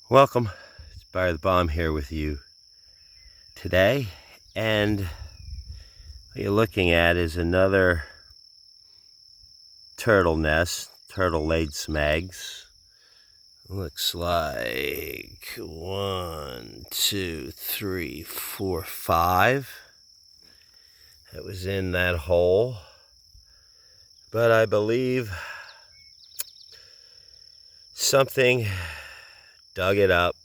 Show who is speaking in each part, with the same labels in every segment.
Speaker 1: Welcome. It's Barry the Bomb here with you today, and what you're looking at is another turtle nest. Turtle laid some eggs. Looks like 1, 2, 3, 4, 5. That was in that hole, but I believe something dug it up.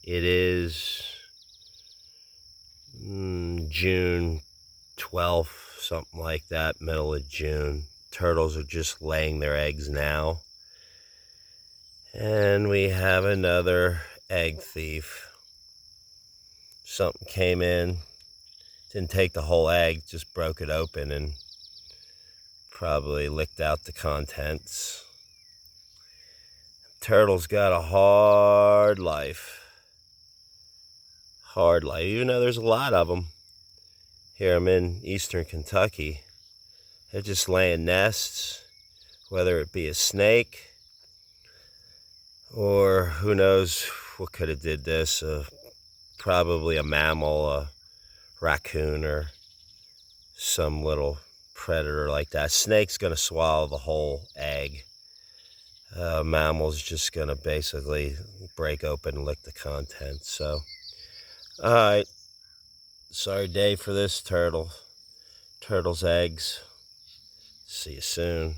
Speaker 1: It is June 12th, something like that, middle of June. Turtles are just laying their eggs now. And we have another egg thief. Something came in, didn't take the whole egg, just broke it open and probably licked out the contents. Turtles got a hard life. Hard life, even though there's a lot of them. Here I'm in eastern Kentucky. They're just laying nests, whether it be a snake or who knows what could have did this. Probably a mammal, a raccoon, or some little predator like that. Snake's going to swallow the whole egg. Mammal's just going to basically break open and lick the contents. So, alright. Sorry day for this turtle's eggs. See you soon.